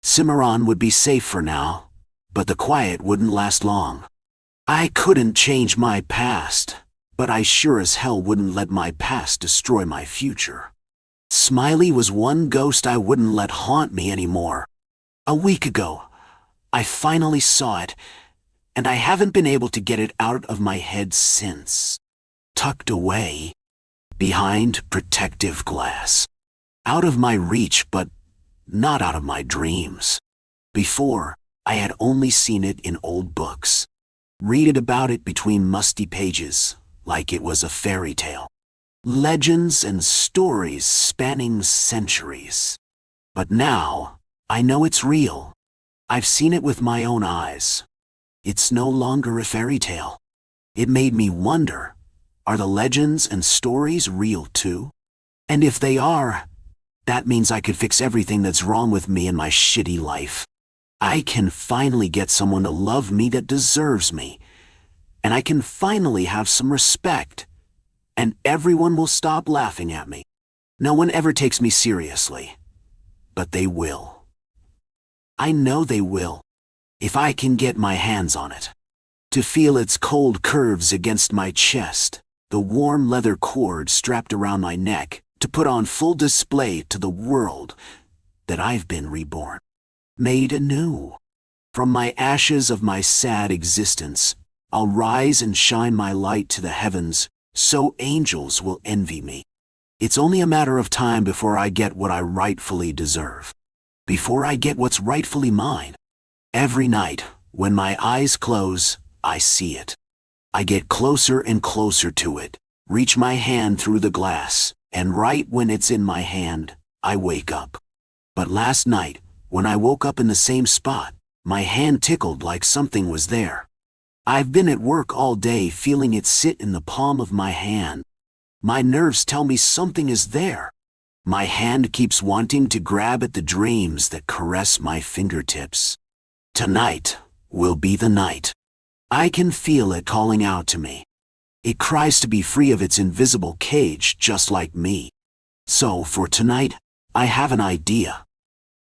Cimarron would be safe for now, but the quiet wouldn't last long. I couldn't change my past, but I sure as hell wouldn't let my past destroy my future. Smiley was one ghost I wouldn't let haunt me anymore. A week ago, I finally saw it, and I haven't been able to get it out of my head since. Tucked away, behind protective glass. Out of my reach, but not out of my dreams. Before, I had only seen it in old books. Read about it between musty pages, like it was a fairy tale. Legends and stories spanning centuries. But now, I know it's real. I've seen it with my own eyes. It's no longer a fairy tale. It made me wonder, are the legends and stories real too? And if they are, that means I could fix everything that's wrong with me and my shitty life. I can finally get someone to love me that deserves me. And I can finally have some respect. And everyone will stop laughing at me. No one ever takes me seriously. But they will. I know they will, if I can get my hands on it. to feel its cold curves against my chest, the warm leather cord strapped around my neck, to put on full display to the world that I've been reborn, made anew. From my ashes of my sad existence, I'll rise and shine my light to the heavens, so angels will envy me. It's only a matter of time before I get what I rightfully deserve. Before I get what's rightfully mine. Every night, when my eyes close, I see it. I get closer and closer to it, reach my hand through the glass, and right when it's in my hand, I wake up. But last night, when I woke up in the same spot, my hand tickled like something was there. I've been at work all day feeling it sit in the palm of my hand. My nerves tell me something is there. My hand keeps wanting to grab at the dreams that caress my fingertips. Tonight will be the night. I can feel it calling out to me. It cries to be free of its invisible cage just like me. So for tonight, I have an idea.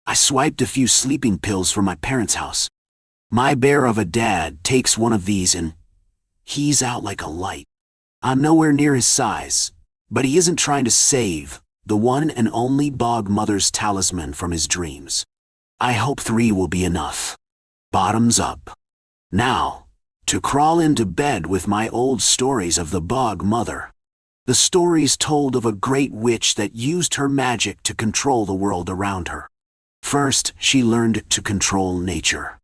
I swiped a few sleeping pills from my parents' house. My bear of a dad takes one of these and he's out like a light. I'm nowhere near his size, but he isn't trying to save the one and only bog mother's talisman from his dreams. I hope 3 will be enough. Bottoms up. Now, to crawl into bed with my old stories of the bog mother. The stories told of a great witch that used her magic to control the world around her. First, she learned to control nature.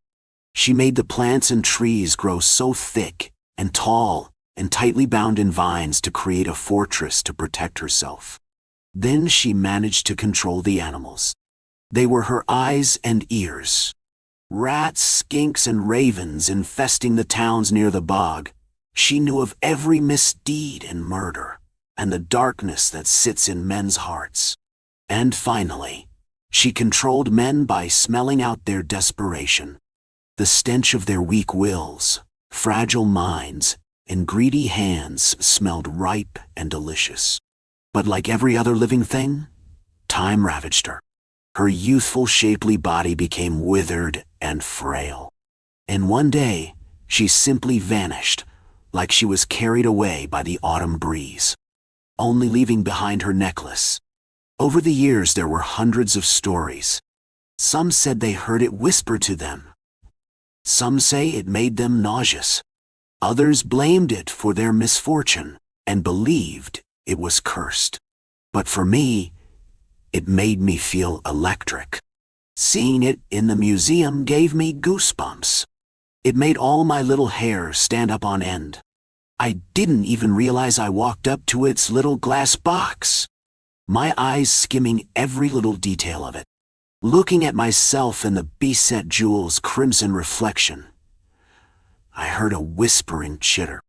She made the plants and trees grow so thick and tall and tightly bound in vines to create a fortress to protect herself. Then she managed to control the animals. They were her eyes and ears. Rats, skinks, and ravens infesting the towns near the bog. She knew of every misdeed and murder, and the darkness that sits in men's hearts. And finally, she controlled men by smelling out their desperation. The stench of their weak wills, fragile minds, and greedy hands smelled ripe and delicious. But like every other living thing, time ravaged her. Her youthful, shapely body became withered and frail. And one day, she simply vanished, like she was carried away by the autumn breeze, only leaving behind her necklace. Over the years, there were hundreds of stories. Some said they heard it whisper to them. Some say it made them nauseous. Others blamed it for their misfortune and believed it was cursed. But for me, it made me feel electric. Seeing it in the museum gave me goosebumps. It made all my little hair stand up on end. I didn't even realize I walked up to its little glass box, my eyes skimming every little detail of it, looking at myself in the beset jewel's crimson reflection. I heard a whispering chitter.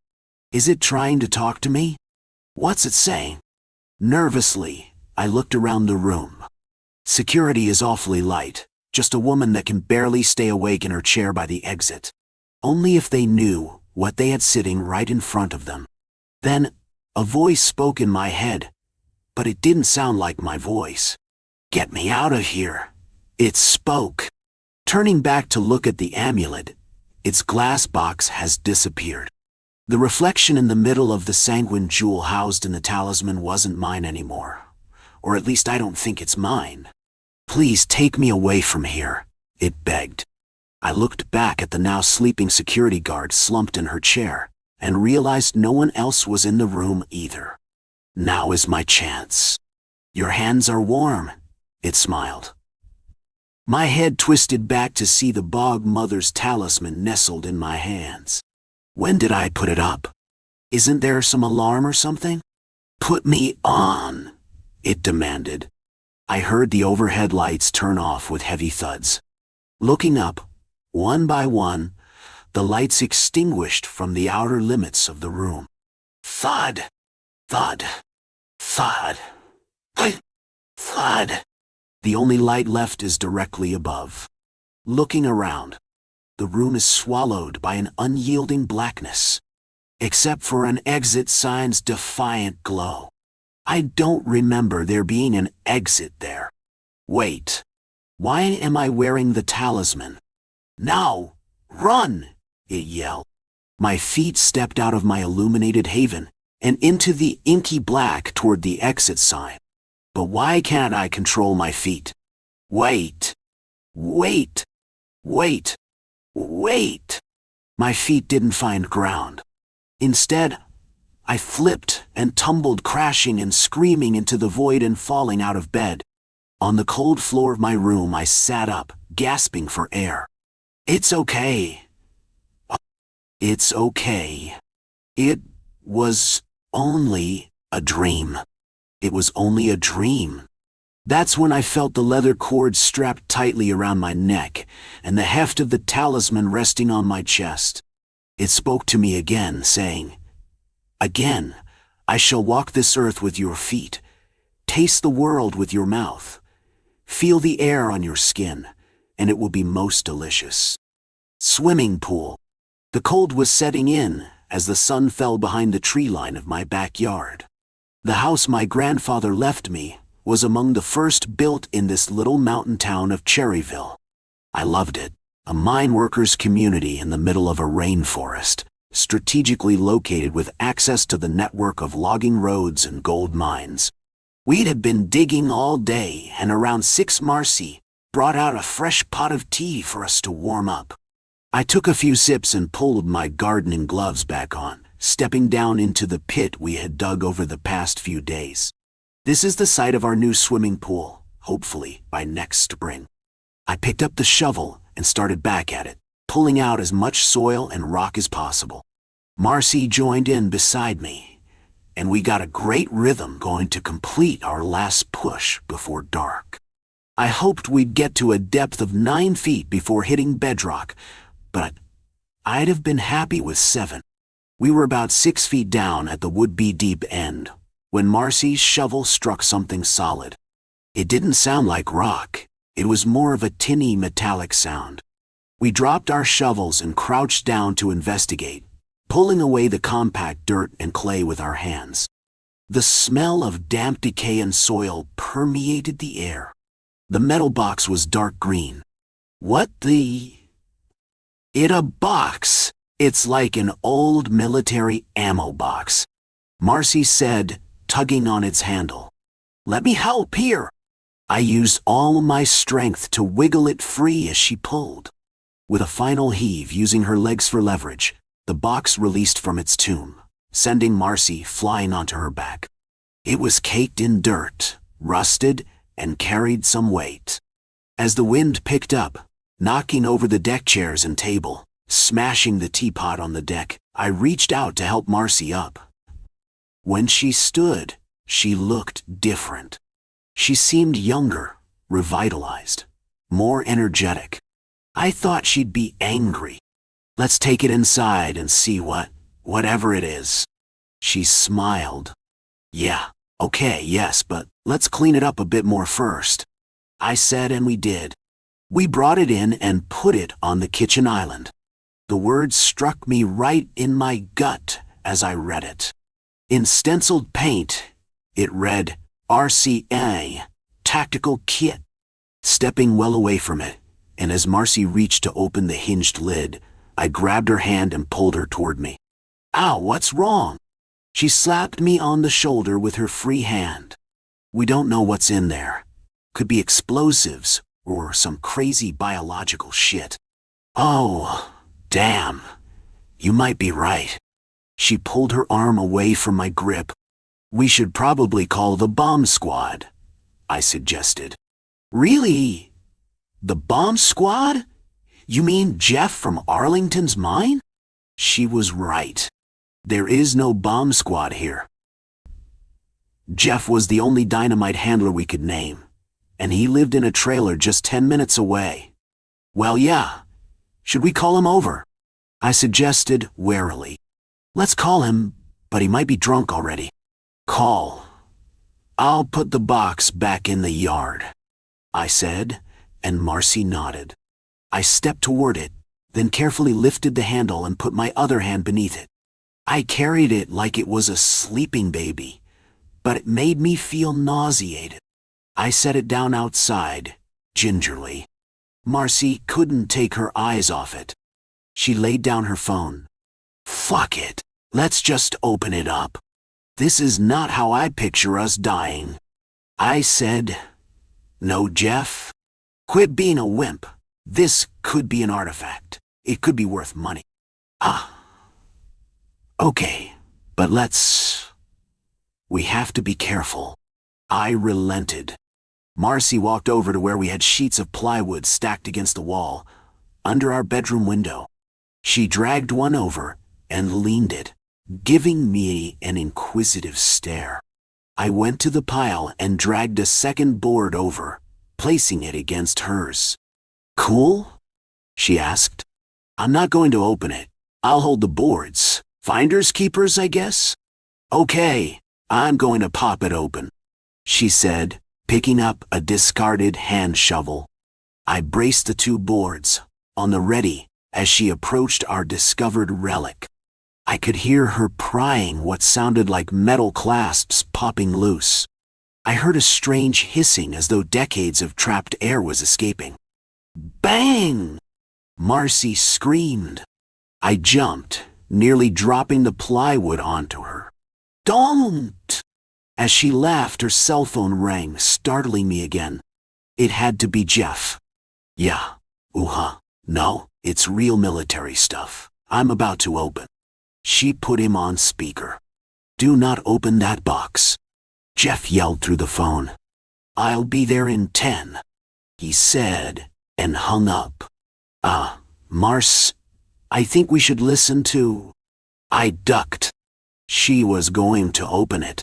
Is it trying to talk to me? What's it saying? Nervously, I looked around the room. Security is awfully light, just a woman that can barely stay awake in her chair by the exit. Only if they knew what they had sitting right in front of them. Then, a voice spoke in my head, but it didn't sound like my voice. Get me out of here. It spoke. Turning back to look at the amulet, its glass box has disappeared. The reflection in the middle of the sanguine jewel housed in the talisman wasn't mine anymore. Or at least I don't think it's mine. Please take me away from here, it begged. I looked back at the now sleeping security guard slumped in her chair, and realized no one else was in the room either. Now is my chance. Your hands are warm, it smiled. My head twisted back to see the bog mother's talisman nestled in my hands. When did I put it up? Isn't there some alarm or something? Put me on, it demanded. I heard the overhead lights turn off with heavy thuds. Looking up, one by one, the lights extinguished from the outer limits of the room. Thud, thud, thud, thud. The only light left is directly above. Looking around, the room is swallowed by an unyielding blackness, except for an exit sign's defiant glow. I don't remember there being an exit there. Wait, why am I wearing the talisman? Now, run, it yelled. My feet stepped out of my illuminated haven and into the inky black toward the exit sign. But why can't I control my feet? Wait. Wait. Wait. Wait. My feet didn't find ground. Instead, I flipped and tumbled, crashing and screaming into the void and falling out of bed. On the cold floor of my room, I sat up, gasping for air. It's okay. It's okay. It was only a dream. It was only a dream. That's when I felt the leather cord strapped tightly around my neck and the heft of the talisman resting on my chest. It spoke to me again, saying, "Again, I shall walk this earth with your feet, taste the world with your mouth, feel the air on your skin, and it will be most delicious." Swimming pool. The cold was setting in as the sun fell behind the tree line of my backyard. The house my grandfather left me was among the first built in this little mountain town of Cherryville. I loved it, a mine workers' community in the middle of a rainforest, strategically located with access to the network of logging roads and gold mines. We'd have been digging all day, and around 6 Marcy brought out a fresh pot of tea for us to warm up. I took a few sips and pulled my gardening gloves back on, stepping down into the pit we had dug over the past few days. This is the site of our new swimming pool, hopefully by next spring. I picked up the shovel and started back at it, pulling out as much soil and rock as possible. Marcy joined in beside me, and we got a great rhythm going to complete our last push before dark. I hoped we'd get to a depth of 9 feet before hitting bedrock, but I'd have been happy with 7. We were about 6 feet down at the would-be deep end when Marcy's shovel struck something solid. It didn't sound like rock. It was more of a tinny metallic sound. We dropped our shovels and crouched down to investigate, pulling away the compact dirt and clay with our hands. The smell of damp decay and soil permeated the air. The metal box was dark green. What the... It a box. It's like an old military ammo box, Marcy said, tugging on its handle. Let me help here. I used all my strength to wiggle it free as she pulled. With a final heave, using her legs for leverage, the box released from its tomb, sending Marcy flying onto her back. It was caked in dirt, rusted, and carried some weight. As the wind picked up, knocking over the deck chairs and table, smashing the teapot on the deck, I reached out to help Marcy up. When she stood, she looked different. She seemed younger, revitalized, more energetic. I thought she'd be angry. Let's take it inside and see whatever it is. She smiled. Yeah, okay, yes, but let's clean it up a bit more first, I said, and we did. We brought it in and put it on the kitchen island. The words struck me right in my gut as I read it. In stenciled paint, it read, RCA, Tactical Kit. Stepping well away from it, and as Marcy reached to open the hinged lid, I grabbed her hand and pulled her toward me. Ow, what's wrong? She slapped me on the shoulder with her free hand. We don't know what's in there. Could be explosives or some crazy biological shit. Oh, damn. You might be right. She pulled her arm away from my grip. We should probably call the bomb squad, I suggested. Really? The bomb squad? You mean Jeff from Arlington's mine? She was right. There is no bomb squad here. Jeff was the only dynamite handler we could name, and he lived in a trailer just 10 minutes away. Well, yeah. Should we call him over? I suggested warily. Let's call him, but he might be drunk already. Call. I'll put the box back in the yard, I said, and Marcy nodded. I stepped toward it, then carefully lifted the handle and put my other hand beneath it. I carried it like it was a sleeping baby, but it made me feel nauseated. I set it down outside, gingerly. Marcy couldn't take her eyes off it. She laid down her phone. Fuck it. Let's just open it up. This is not how I picture us dying. I said, no, Jeff. Quit being a wimp. This could be an artifact. It could be worth money. Okay, but we have to be careful. I relented. Marcy walked over to where we had sheets of plywood stacked against the wall, under our bedroom window. She dragged one over and leaned it, giving me an inquisitive stare. I went to the pile and dragged a second board over, placing it against hers. Cool? She asked. I'm not going to open it. I'll hold the boards. Finders keepers, I guess? Okay, I'm going to pop it open, she said, picking up a discarded hand shovel. I braced the two boards, on the ready, as she approached our discovered relic. I could hear her prying what sounded like metal clasps popping loose. I heard a strange hissing as though decades of trapped air was escaping. Bang! Marcy screamed. I jumped, nearly dropping the plywood onto her. Don't! As she laughed, her cell phone rang, startling me again. It had to be Jeff. Yeah, no, it's real military stuff. I'm about to open. She put him on speaker. Do not open that box. Jeff yelled through the phone. I'll be there in 10, he said, and hung up. Mars, I think we should listen to... I ducked. She was going to open it.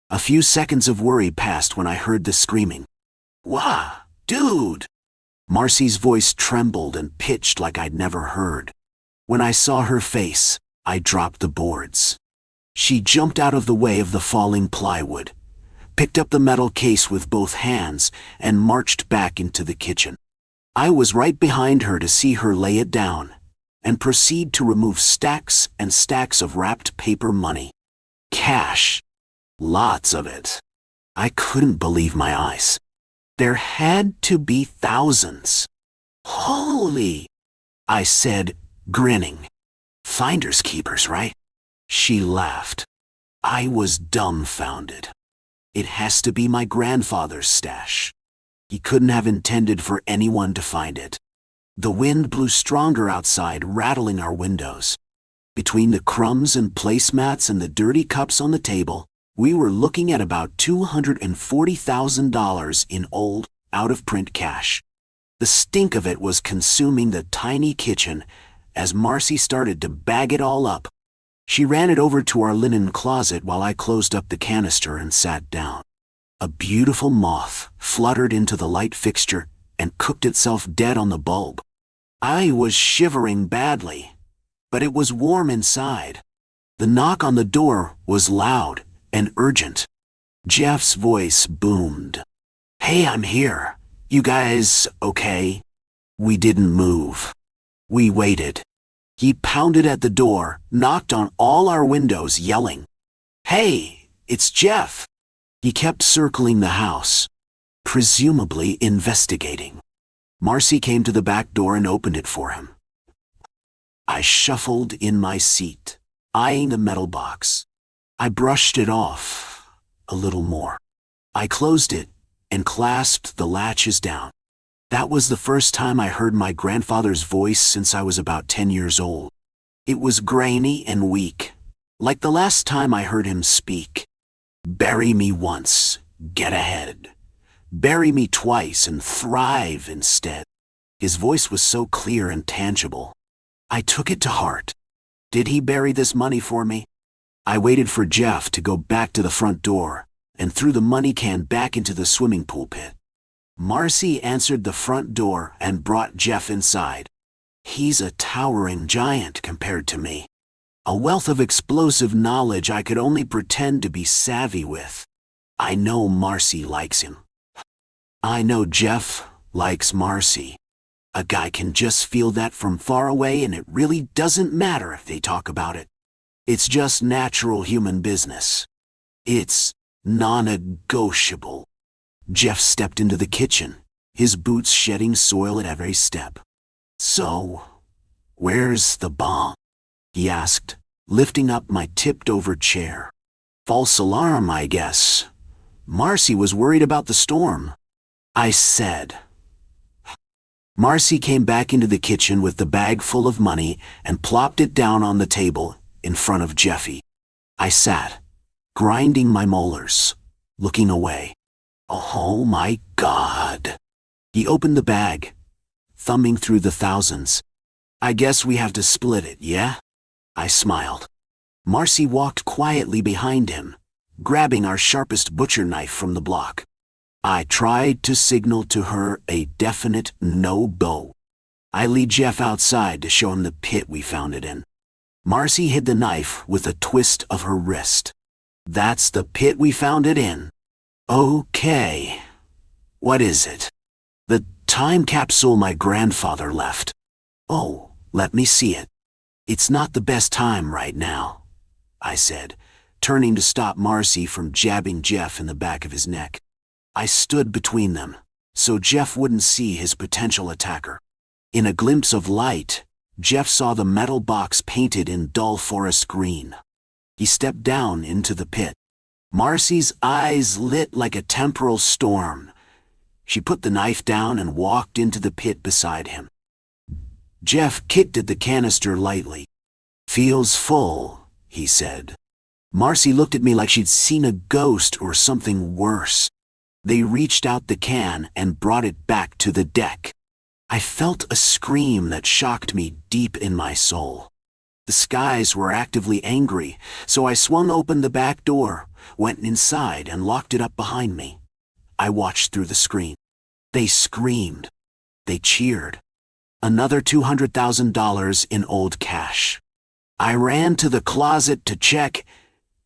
A few seconds of worry passed when I heard the screaming. Wah, dude! Marcy's voice trembled and pitched like I'd never heard. When I saw her face, I dropped the boards. She jumped out of the way of the falling plywood, picked up the metal case with both hands, and marched back into the kitchen. I was right behind her to see her lay it down and proceed to remove stacks and stacks of wrapped paper money. Cash. Lots of it. I couldn't believe my eyes. There had to be thousands. Holy! I said, grinning. Finders keepers, right? She laughed. I was dumbfounded. It has to be my grandfather's stash. He couldn't have intended for anyone to find it. The wind blew stronger outside, rattling our windows. Between the crumbs and placemats and the dirty cups on the table, we were looking at about $240,000 in old, out-of-print cash. The stink of it was consuming the tiny kitchen as Marcy started to bag it all up. She ran it over to our linen closet while I closed up the canister and sat down. A beautiful moth fluttered into the light fixture and cooked itself dead on the bulb. I was shivering badly, but it was warm inside. The knock on the door was loud and urgent. Jeff's voice boomed. Hey, I'm here. You guys okay? We didn't move. We waited. He pounded at the door, knocked on all our windows, yelling, Hey, it's Jeff. He kept circling the house, presumably investigating. Marcy came to the back door and opened it for him. I shuffled in my seat, eyeing the metal box. I brushed it off a little more. I closed it and clasped the latches down. That was the first time I heard my grandfather's voice since I was about 10 years old. It was grainy and weak, like the last time I heard him speak. Bury me once, get ahead. Bury me twice and thrive instead. His voice was so clear and tangible. I took it to heart. Did he bury this money for me? I waited for Jeff to go back to the front door and threw the money can back into the swimming pool pit. Marcy answered the front door and brought Jeff inside. He's a towering giant compared to me. A wealth of explosive knowledge I could only pretend to be savvy with. I know Marcy likes him. I know Jeff likes Marcy. A guy can just feel that from far away, and it really doesn't matter if they talk about it. It's just natural human business. It's non-negotiable. Jeff stepped into the kitchen, his boots shedding soil at every step. So, where's the bomb? He asked, lifting up my tipped-over chair. False alarm, I guess. Marcy was worried about the storm, I said. Marcy came back into the kitchen with the bag full of money and plopped it down on the table in front of Jeffy. I sat, grinding my molars, looking away. Oh my God. He opened the bag, thumbing through the thousands. I guess we have to split it, yeah? I smiled. Marcy walked quietly behind him, grabbing our sharpest butcher knife from the block. I tried to signal to her a definite no-go. I lead Jeff outside to show him the pit we found it in. Marcy hid the knife with a twist of her wrist. That's the pit we found it in. Okay. What is it? The time capsule my grandfather left. Oh, let me see it. It's not the best time right now, I said, turning to stop Marcy from jabbing Jeff in the back of his neck. I stood between them, so Jeff wouldn't see his potential attacker. In a glimpse of light, Jeff saw the metal box painted in dull forest green. He stepped down into the pit. Marcy's eyes lit like a temporal storm. She put the knife down and walked into the pit beside him. Jeff kicked at the canister lightly. Feels full, he said. Marcy looked at me like she'd seen a ghost or something worse. They reached out the can and brought it back to the deck. I felt a scream that shocked me deep in my soul. The skies were actively angry, so I swung open the back door, went inside and locked it up behind me. I watched through the screen. They screamed. They cheered. Another $200,000 in old cash. I ran to the closet to check,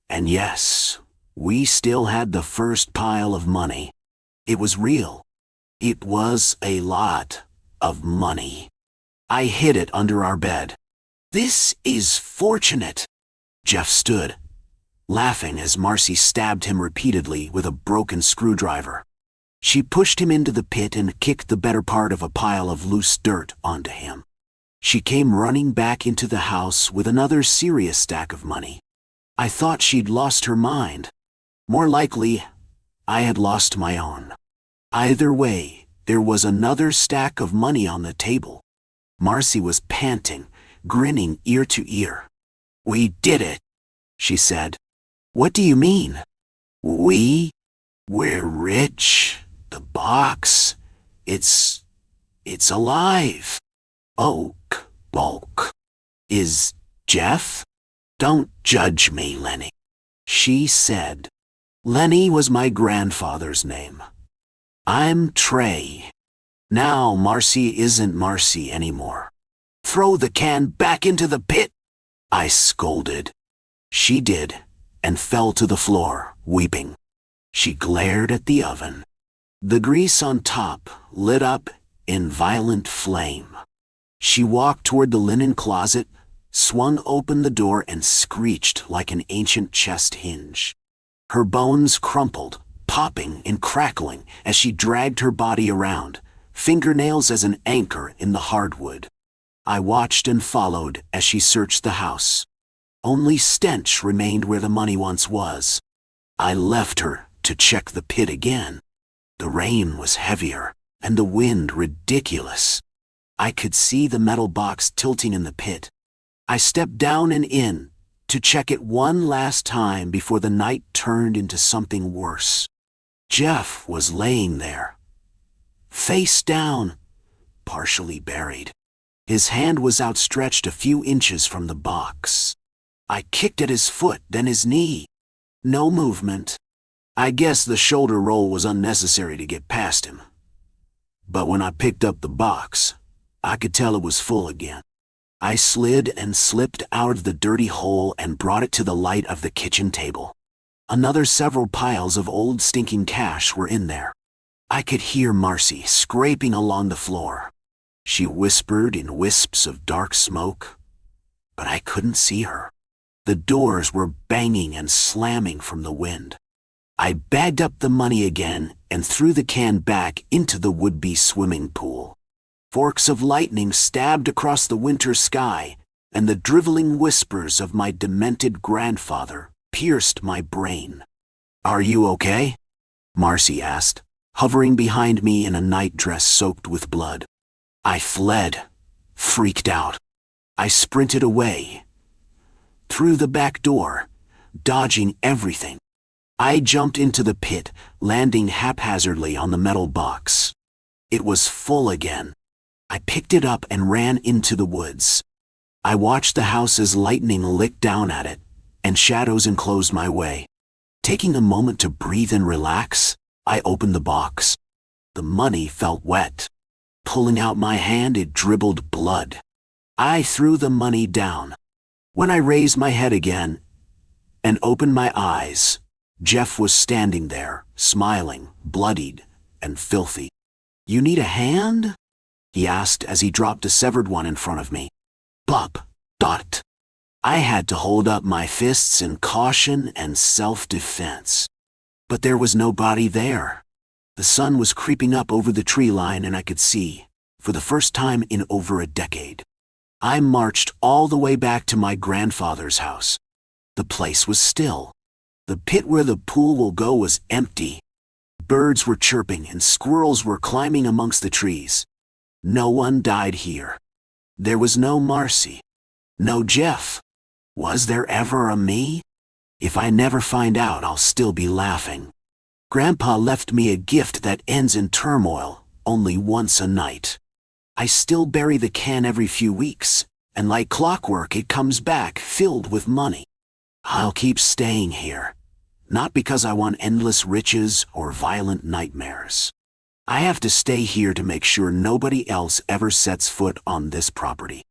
and yes, we still had the first pile of money. It was real. It was a lot of money. I hid it under our bed. This is fortunate. Jeff stood, laughing as Marcy stabbed him repeatedly with a broken screwdriver. She pushed him into the pit and kicked the better part of a pile of loose dirt onto him. She came running back into the house with another serious stack of money. I thought she'd lost her mind. More likely, I had lost my own. Either way, there was another stack of money on the table. Marcy was panting, grinning ear to ear. We did it, she said. What do you mean? We're rich. The box, it's alive. Oak, bulk. Is Jeff? Don't judge me, Lenny, she said. Lenny was my grandfather's name. I'm Trey. Now Marcy isn't Marcy anymore. Throw the can back into the pit, I scolded. She did, and fell to the floor, weeping. She glared at the oven. The grease on top lit up in violent flame. She walked toward the linen closet, swung open the door and screeched like an ancient chest hinge. Her bones crumpled, popping and crackling as she dragged her body around, fingernails as an anchor in the hardwood. I watched and followed as she searched the house. Only stench remained where the money once was. I left her to check the pit again. The rain was heavier, and the wind ridiculous. I could see the metal box tilting in the pit. I stepped down and in to check it one last time before the night turned into something worse. Jeff was laying there, face down, partially buried. His hand was outstretched a few inches from the box. I kicked at his foot, then his knee. No movement. I guess the shoulder roll was unnecessary to get past him. But when I picked up the box, I could tell it was full again. I slid and slipped out of the dirty hole and brought it to the light of the kitchen table. Another several piles of old stinking cash were in there. I could hear Marcy scraping along the floor. She whispered in wisps of dark smoke, but I couldn't see her. The doors were banging and slamming from the wind. I bagged up the money again and threw the can back into the would-be swimming pool. Forks of lightning stabbed across the winter sky and the driveling whispers of my demented grandfather pierced my brain. "Are you okay?" Marcy asked, hovering behind me in a nightdress soaked with blood. I fled, freaked out. I sprinted away, through the back door, dodging everything. I jumped into the pit, landing haphazardly on the metal box. It was full again. I picked it up and ran into the woods. I watched the house as lightning licked down at it, and shadows enclosed my way. Taking a moment to breathe and relax, I opened the box. The money felt wet. Pulling out my hand, it dribbled blood. I threw the money down. When I raised my head again and opened my eyes, Jeff was standing there, smiling, bloodied and filthy. "You need a hand?" he asked as he dropped a severed one in front of me. Bop, dot. I had to hold up my fists in caution and self-defense. But there was nobody there. The sun was creeping up over the tree line and I could see, for the first time in over a decade. I marched all the way back to my grandfather's house. The place was still. The pit where the pool will go was empty. Birds were chirping and squirrels were climbing amongst the trees. No one died here. There was no Marcy. No Jeff. Was there ever a me? If I never find out, I'll still be laughing. Grandpa left me a gift that ends in turmoil, only once a night. I still bury the can every few weeks, and like clockwork it comes back filled with money. I'll keep staying here, not because I want endless riches or violent nightmares. I have to stay here to make sure nobody else ever sets foot on this property.